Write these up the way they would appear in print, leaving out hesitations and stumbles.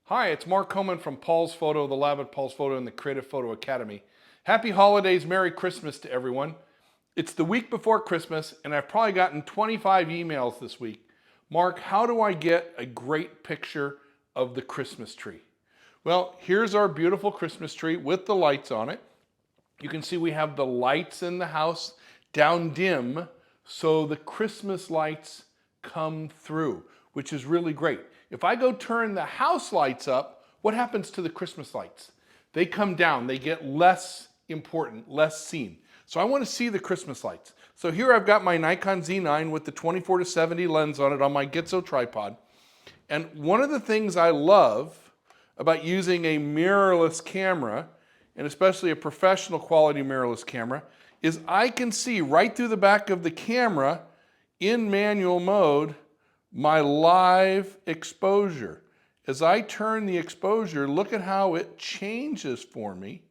Hi, it's Mark Coman from Paul's Photo, the lab at Paul's Photo and the Creative Photo Academy. Happy holidays, Merry Christmas to everyone. It's the week before Christmas and I've probably gotten 25 emails this week. Mark, how do I get a great picture of the Christmas tree? Well, here's our beautiful Christmas tree with the lights on it. You can see we have the lights in the house down dim so the Christmas lights come through, which is really great. If I go turn the house lights up, what happens to the Christmas lights? They come down, they get less important, less seen. So I want to see the Christmas lights. So here I've got my Nikon Z9 with the 24-70 lens on it on my Gitzo tripod. And one of the things I love about using a mirrorless camera, and especially a professional quality mirrorless camera, is I can see right through the back of the camera in manual mode my live exposure. As I turn the exposure, look at how it changes for me.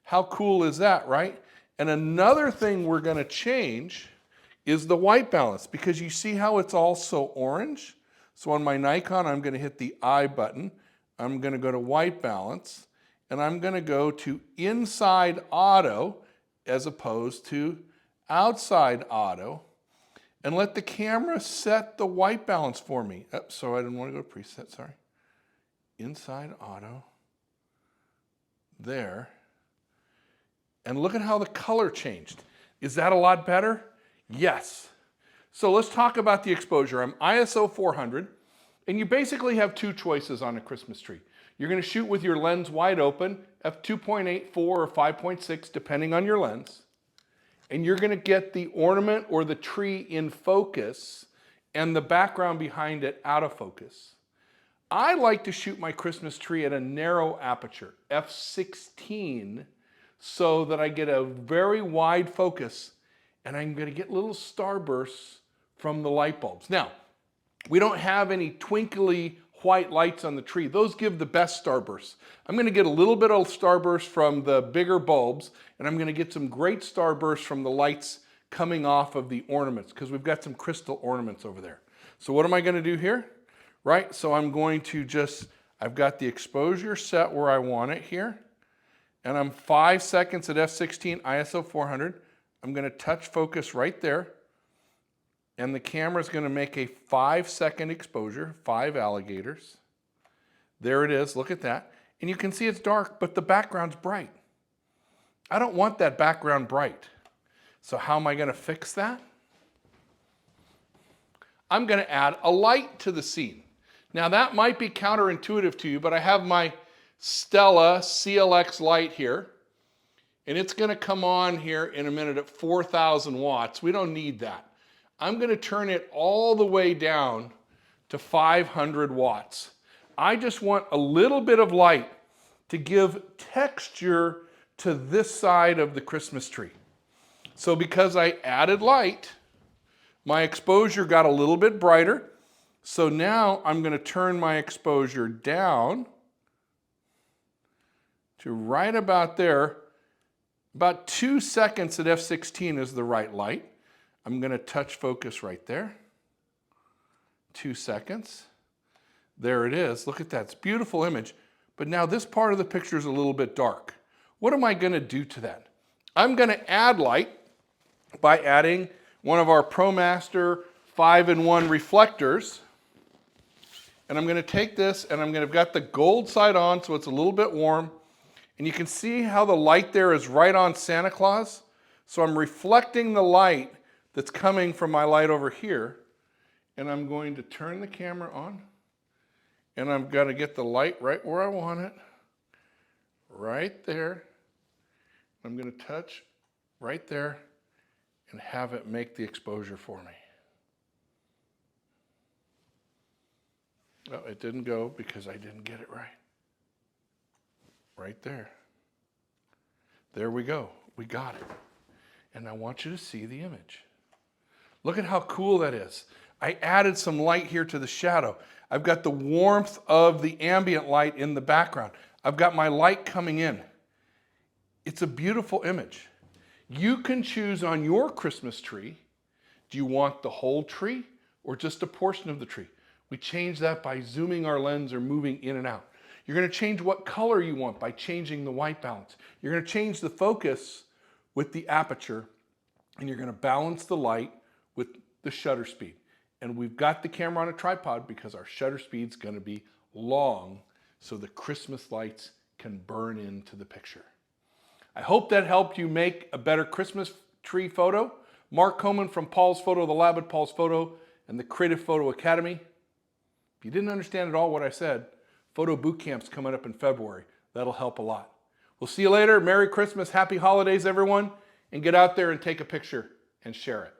How cool is that, right? And another thing we're going to change is the white balance, because you see how it's all so orange? So on my Nikon, I'm going to hit the I button. I'm going to go to white balance, and I'm going to go to inside auto as opposed to outside auto, and let the camera set the white balance for me. So I didn't want to go to preset, sorry. Inside auto, there. And look at how the color changed. Is that a lot better? Yes. So let's talk about the exposure. I'm ISO 400, and you basically have two choices on a Christmas tree. You're going to shoot with your lens wide open, f2.84 or 5.6, depending on your lens. And you're going to get the ornament or the tree in focus and the background behind it out of focus. I like to shoot my Christmas tree at a narrow aperture, f16, so that I get a very wide focus and I'm going to get little starbursts from the light bulbs. Now, we don't have any twinkly white lights on the tree. Those give the best starbursts. I'm going to get a little bit of starburst from the bigger bulbs, and I'm going to get some great starbursts from the lights coming off of the ornaments, because we've got some crystal ornaments over there. So what am I going to do here? Right, so I'm going to I've got the exposure set where I want it here, and I'm 5 seconds at f16, ISO 400. I'm going to touch focus right there. And the camera is going to make a 5-second exposure, 5 alligators. There it is, look at that. And you can see it's dark, but the background's bright. I don't want that background bright. So how am I going to fix that? I'm going to add a light to the scene. Now that might be counterintuitive to you, but I have my Stella CLX light here. And it's going to come on here in a minute at 4,000 watts. We don't need that. I'm going to turn it all the way down to 500 watts. I just want a little bit of light to give texture to this side of the Christmas tree. So because I added light, my exposure got a little bit brighter. So now I'm going to turn my exposure down to right about there. About 2 seconds at f16 is the right light. I'm going to touch focus right there. 2 seconds. There it is. Look at that. It's a beautiful image. But now this part of the picture is a little bit dark. What am I going to do to that? I'm going to add light by adding one of our ProMaster 5-in-1 reflectors. And I'm going to take this and I've got the gold side on so it's a little bit warm. And you can see how the light there is right on Santa Claus. So I'm reflecting the light that's coming from my light over here, and I'm going to turn the camera on, and I'm going to get the light right where I want it, right there. I'm going to touch right there and have it make the exposure for me. Oh, it didn't go because I didn't get it right. Right there. There we go. We got it. And I want you to see the image. Look at how cool that is. I added some light here to the shadow. I've got the warmth of the ambient light in the background. I've got my light coming in. It's a beautiful image. You can choose on your Christmas tree, do you want the whole tree or just a portion of the tree? We change that by zooming our lens or moving in and out. You're going to change what color you want by changing the white balance. You're going to change the focus with the aperture, and you're going to balance the light with the shutter speed. And we've got the camera on a tripod because our shutter speed's going to be long so the Christmas lights can burn into the picture. I hope that helped you make a better Christmas tree photo. Mark Coman from Paul's Photo, the lab at Paul's Photo, and the Creative Photo Academy. If you didn't understand at all what I said, photo boot camp's coming up in February. That'll help a lot. We'll see you later. Merry Christmas, happy holidays, everyone, and get out there and take a picture and share it.